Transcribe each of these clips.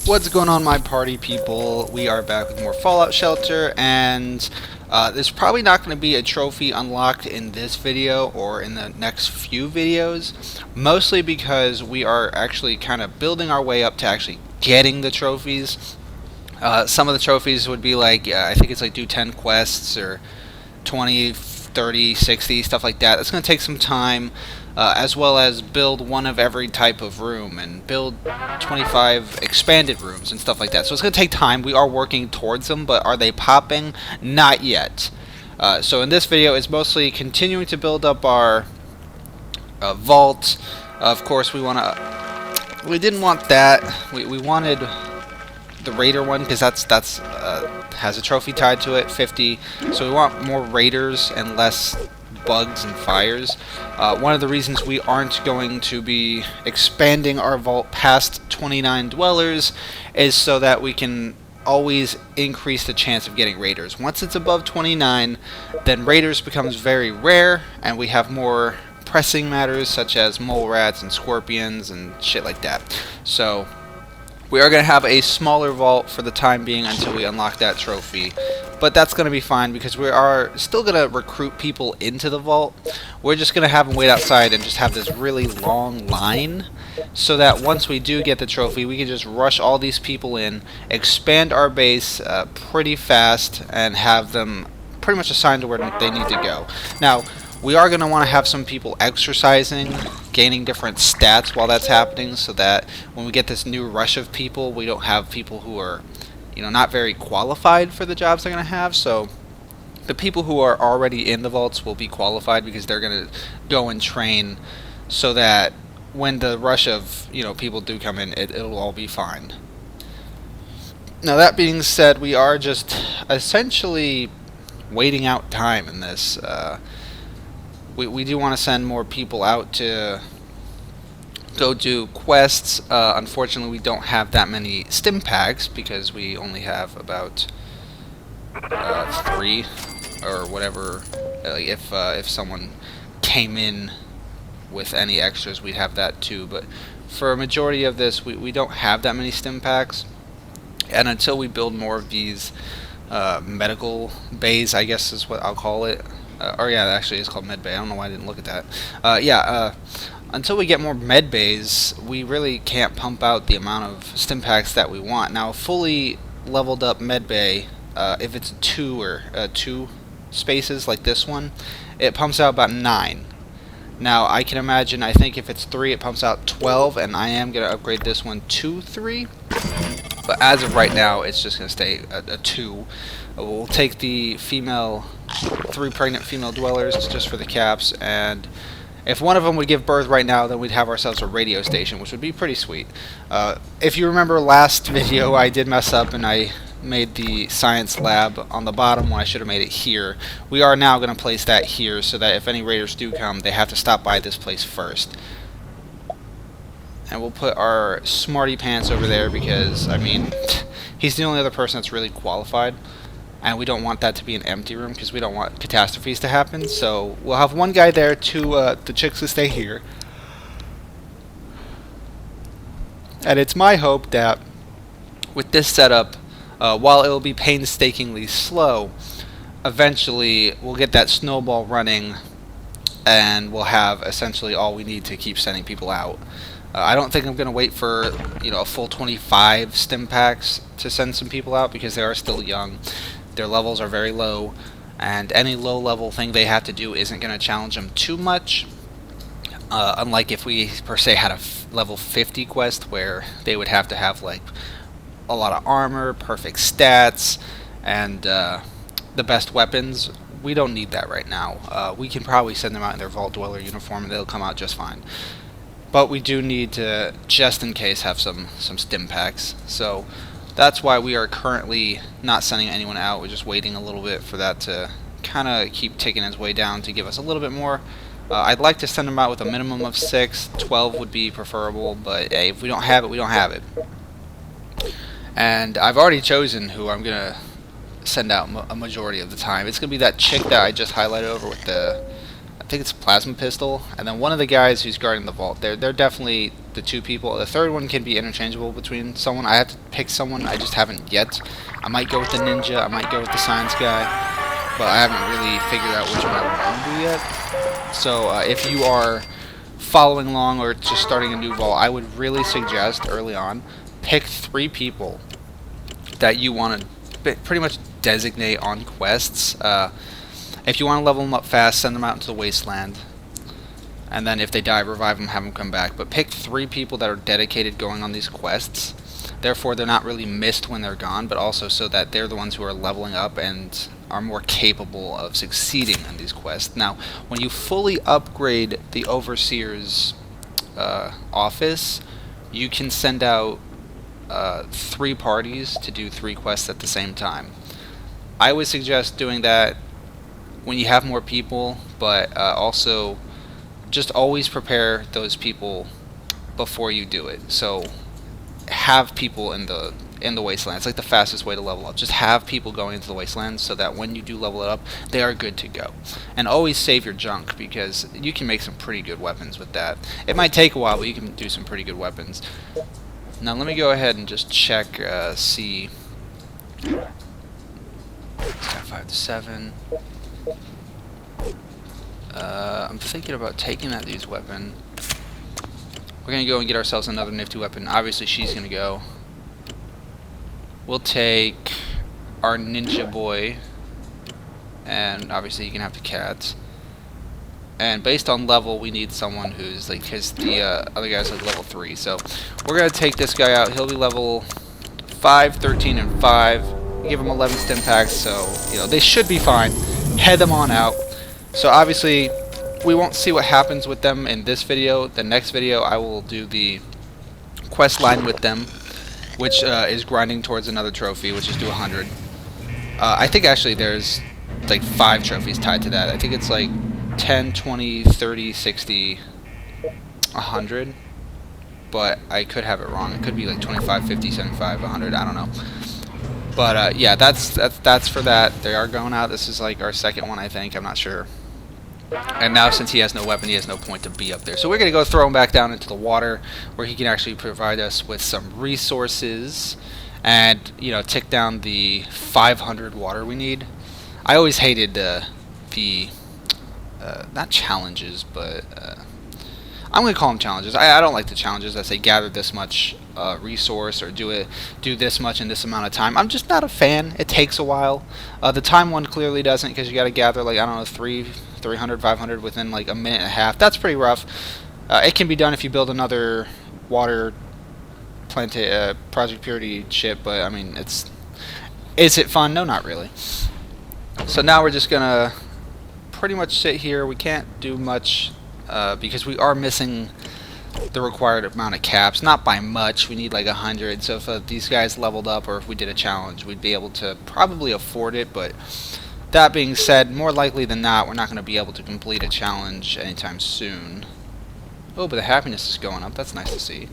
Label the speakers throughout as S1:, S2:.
S1: What's going on, my party people? We are back with more Fallout Shelter, and there's probably not going to be a trophy unlocked in this video or in the next few videos, mostly because we are actually kind of building our way up to actually getting the trophies. Some of the trophies would be like, I think it's like do 10 quests or 20, 30, 60, stuff like that. It's going to take some time, as well as build one of every type of room and build 25 expanded rooms and stuff like that. So it's going to take time. We are working towards them, but are they popping? Not yet. So in this video, it's mostly continuing to build up our vault. Of course, we didn't want that. We wanted the raider one because that's has a trophy tied to it, 50. So we want more raiders and less bugs and fires. One of the reasons we aren't going to be expanding our vault past 29 dwellers is so that we can always increase the chance of getting raiders. Once it's above 29, then raiders becomes very rare, and we have more pressing matters such as mole rats and scorpions and shit like that. So we are going to have a smaller vault for the time being until we unlock that trophy. But that's going to be fine because we are still going to recruit people into the vault. We're just going to have them wait outside and just have this really long line so that once we do get the trophy, we can just rush all these people in, expand our base pretty fast, and have them pretty much assigned to where they need to go. Now, we are going to want to have some people exercising, gaining different stats while that's happening, so that when we get this new rush of people, we don't have people who are, not very qualified for the jobs they're going to have. So the people who are already in the vaults will be qualified because they're going to go and train, so that when the rush of people do come in, it'll all be fine. Now, that being said, we are just essentially waiting out time in this. We do want to send more people out to go do quests. Unfortunately, we don't have that many stim packs because we only have about 3 or whatever. If someone came in with any extras, we'd have that too. But for a majority of this, we don't have that many stim packs. And until we build more of these medical bays, I guess is what I'll call it. Or yeah, actually it's called med bay. I don't know why I didn't look at that. Until we get more med bays, we really can't pump out the amount of stim packs that we want. Now, a fully leveled up med bay, if it's 2 spaces like this one, it pumps out about 9. Now, I can imagine, I think if it's 3, it pumps out 12, and I am going to upgrade this one to 3. But as of right now, it's just going to stay a 2. We'll take the 3 pregnant female dwellers just for the caps, and if one of them would give birth right now, then we'd have ourselves a radio station, which would be pretty sweet. If you remember last video, I did mess up and I made the science lab on the bottom when I should have made it here. We are now going to place that here so that if any raiders do come, they have to stop by this place first. And we'll put our smarty pants over there because, I mean, he's the only other person that's really qualified. And we don't want that to be an empty room because we don't want catastrophes to happen. So we'll have one guy there, the chicks to stay here. And it's my hope that with this setup, while it will be painstakingly slow, eventually we'll get that snowball running and we'll have essentially all we need to keep sending people out. I don't think I'm going to wait for a full 25 stim packs to send some people out because they are still young. Their levels are very low, and any low level thing they have to do isn't going to challenge them too much. Unlike if we per se had a level 50 quest where they would have to have like a lot of armor, perfect stats, and the best weapons. We don't need that right now. We can probably send them out in their Vault Dweller uniform and they'll come out just fine. But we do need to, just in case, have some stim packs. So that's why we are currently not sending anyone out. We're just waiting a little bit for that to kind of keep ticking its way down to give us a little bit more. I'd like to send them out with a minimum of 6. 12 would be preferable, but hey, if we don't have it, we don't have it. And I've already chosen who I'm going to send out a majority of the time. It's going to be that chick that I just highlighted over with the think it's a plasma pistol, and then one of the guys who's guarding the vault. They're definitely the two people. The third one can be interchangeable between someone. I have to pick someone. I just haven't yet. I might go with the ninja. I might go with the science guy, but I haven't really figured out which one I want to do yet. So if you are following along or just starting a new vault, I would really suggest early on pick 3 people that you want to pretty much designate on quests. If you want to level them up fast, send them out into the wasteland, and then if they die, revive them, have them come back. But pick 3 people that are dedicated going on these quests. Therefore, they're not really missed when they're gone, but also so that they're the ones who are leveling up and are more capable of succeeding on these quests. Now, when you fully upgrade the Overseer's office, you can send out 3 parties to do 3 quests at the same time. I would suggest doing that when you have more people, but also just always prepare those people before you do it. So have people in the wasteland. It's like the fastest way to level up. Just have people going into the wasteland so that when you do level it up, they are good to go. And always save your junk, because you can make some pretty good weapons with that. It might take a while, but you can do some pretty good weapons. Now let me go ahead and just check, see. 5 to 7. I'm thinking about taking that dude's weapon. We're gonna go and get ourselves another nifty weapon. Obviously, she's gonna go. We'll take our ninja boy, and obviously you can have the cats. And based on level, we need someone who's like, because the other guy's like level 3. So we're gonna take this guy out. He'll be level 5, 13, and 5. Give them 11 stim packs, so you know they should be fine. Head them on out. So obviously, we won't see what happens with them in this video. The next video, I will do the quest line with them, which is grinding towards another trophy, which is to 100. I think actually there's like 5 trophies tied to that. I think it's like 10, 20, 30, 60, 100. But I could have it wrong. It could be like 25, 50, 75, 100. I don't know. But yeah, that's for that. They are going out. This is like our second one, I think. I'm not sure. And now, since he has no weapon, he has no point to be up there. So we're going to go throw him back down into the water, where he can actually provide us with some resources and, you know, tick down the 500 water we need. I always hated the not challenges, but I'm going to call them challenges. I don't like the challenges that say gather this much resource or do this much in this amount of time. I'm just not a fan. It takes a while. The time one clearly doesn't, because you got to gather like, I don't know, 300, 500 within like a minute and a half. That's pretty rough. It can be done if you build another water Project Purity ship, but I mean, is it fun? No, not really. So now we're just gonna pretty much sit here. We can't do much because we are missing the required amount of caps. Not by much. We need like 100. So if these guys leveled up, or if we did a challenge, we'd be able to probably afford it. But that being said, more likely than not, we're not going to be able to complete a challenge anytime soon. Oh, but the happiness is going up. That's nice to see.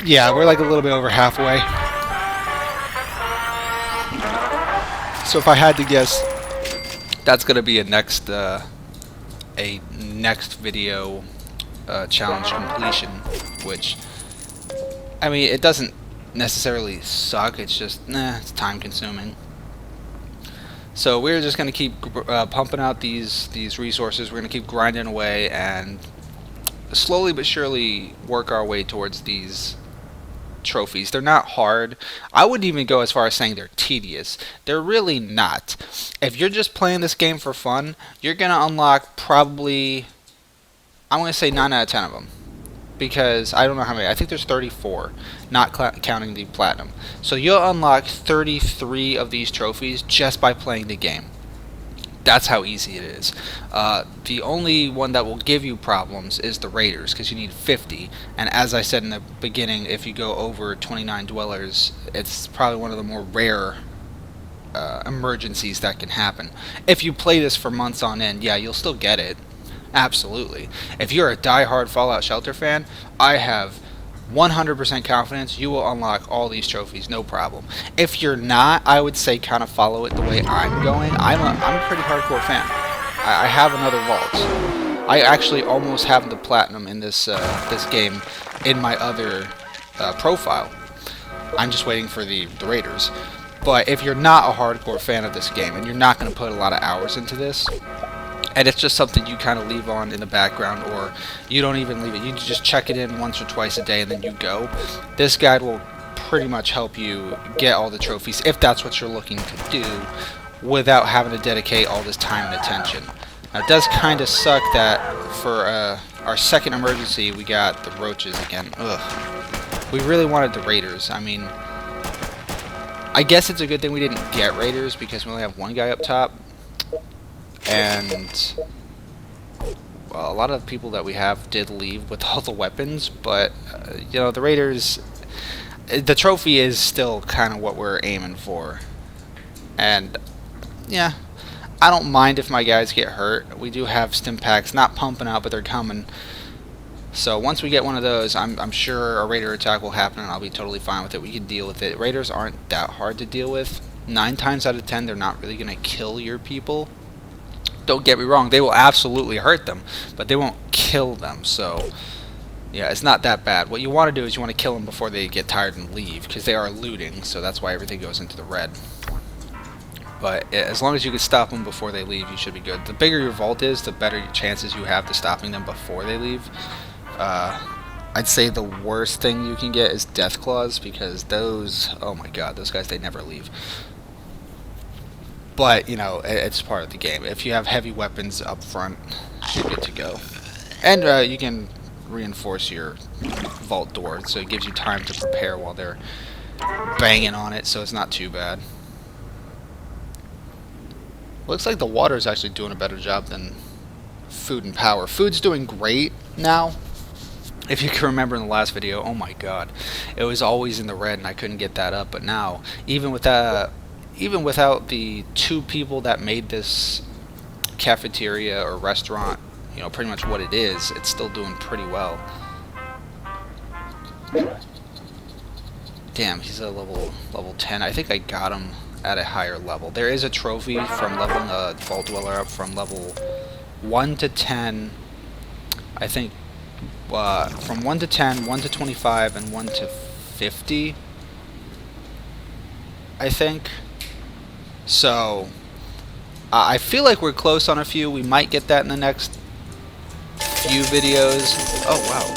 S1: Yeah, we're like a little bit over halfway. So if I had to guess, that's going to be a next video challenge completion, which, I mean, it doesn't necessarily suck. It's just, it's time consuming. So we're just going to keep pumping out these resources. We're going to keep grinding away and slowly but surely work our way towards these trophies. They're not hard. I wouldn't even go as far as saying they're tedious. They're really not. If you're just playing this game for fun, you're going to unlock probably, I'm going to say 9 out of 10 of them. Because I don't know how many. I think there's 34, not counting the platinum. So you'll unlock 33 of these trophies just by playing the game. That's how easy it is. The only one that will give you problems is the raiders, because you need 50. And as I said in the beginning, if you go over 29 dwellers, it's probably one of the more rare emergencies that can happen. If you play this for months on end, yeah, you'll still get it. Absolutely. If you're a die-hard Fallout Shelter fan, I have 100% confidence you will unlock all these trophies, no problem. If you're not, I would say kind of follow it the way I'm going. I'm a pretty hardcore fan. I have another vault. I actually almost have the platinum in this this game in my other profile. I'm just waiting for the raiders. But if you're not a hardcore fan of this game and you're not going to put a lot of hours into this, and it's just something you kind of leave on in the background, or you don't even leave it, you just check it in once or twice a day and then you go, this guide will pretty much help you get all the trophies if that's what you're looking to do without having to dedicate all this time and attention. Now, it does kind of suck that for our second emergency we got the roaches again. Ugh. We really wanted the raiders. I mean, I guess it's a good thing we didn't get raiders because we only have one guy up top. And, well, a lot of the people that we have did leave with all the weapons, but, you know, the raiders, the trophy is still kind of what we're aiming for. And, yeah, I don't mind if my guys get hurt. We do have stim packs, not pumping out, but they're coming. So once we get one of those, I'm sure a raider attack will happen, and I'll be totally fine with it. We can deal with it. Raiders aren't that hard to deal with. 9 times out of 10, they're not really going to kill your people. Don't get me wrong, they will absolutely hurt them, but they won't kill them, so yeah, it's not that bad. What you want to do is you want to kill them before they get tired and leave, because they are looting, so that's why everything goes into the red. But as long as you can stop them before they leave, you should be good. The bigger your vault is, the better chances you have to stopping them before they leave. I'd say the worst thing you can get is death claws, because those, oh my god, those guys, they never leave. But, you know, it's part of the game. If you have heavy weapons up front, you're good to go. And you can reinforce your vault door, so it gives you time to prepare while they're banging on it, so it's not too bad. Looks like the water is actually doing a better job than food and power. Food's doing great now. If you can remember in the last video, oh my god, it was always in the red and I couldn't get that up. But now, even without the 2 people that made this cafeteria or restaurant, you know, pretty much what it is, it's still doing pretty well. Damn, he's a level 10. I think I got him at a higher level. There is a trophy from leveling a Vault Dweller up from level 1 to 10. I think from 1 to 10, 1 to 25, and 1 to 50. I think. So, I feel like we're close on a few. We might get that in the next few videos. Oh, wow.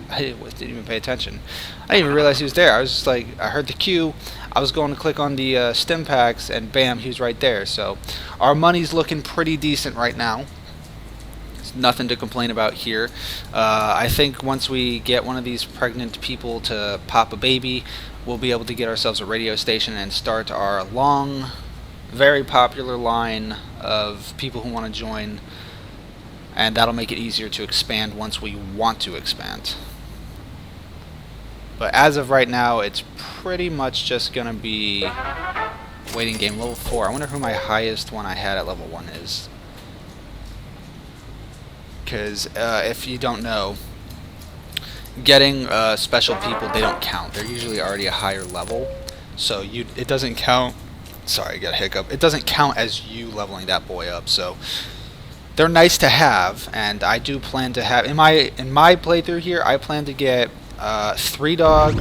S1: I didn't even pay attention. I didn't even realize he was there. I was just like, I heard the cue. I was going to click on the stim packs, and bam, he was right there. So, our money's looking pretty decent right now. There's nothing to complain about here. I think once we get one of these pregnant people to pop a baby, we'll be able to get ourselves a radio station and start our long, very popular line of people who want to join, and that'll make it easier to expand once we want to expand. But as of right now, it's pretty much just gonna be waiting game level 4. I wonder who my highest one I had at level 1 is, because if you don't know, getting special people, they don't count. They're usually already a higher level, so it doesn't count. Sorry, I got a hiccup. It doesn't count as you leveling that boy up. So they're nice to have, and I do plan to have in my playthrough here. I plan to get 3 Dog,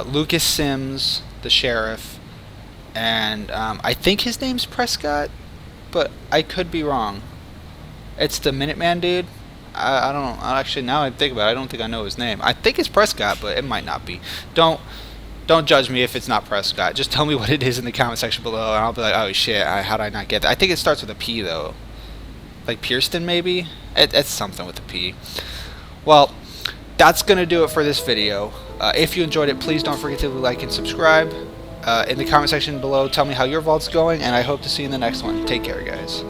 S1: Lucas Sims, the sheriff, and I think his name's Prescott, but I could be wrong. It's the Minuteman dude. I don't know. Actually, now I think about it, I don't think I know his name. I think it's Prescott, but it might not be. Don't judge me if it's not Prescott. Just tell me what it is in the comment section below, and I'll be like, oh shit, how did I not get that? I think it starts with a P, though. Like Pierston, maybe? It's something with a P. Well, that's going to do it for this video. If you enjoyed it, please don't forget to like and subscribe. In the comment section below, tell me how your vault's going, and I hope to see you in the next one. Take care, guys.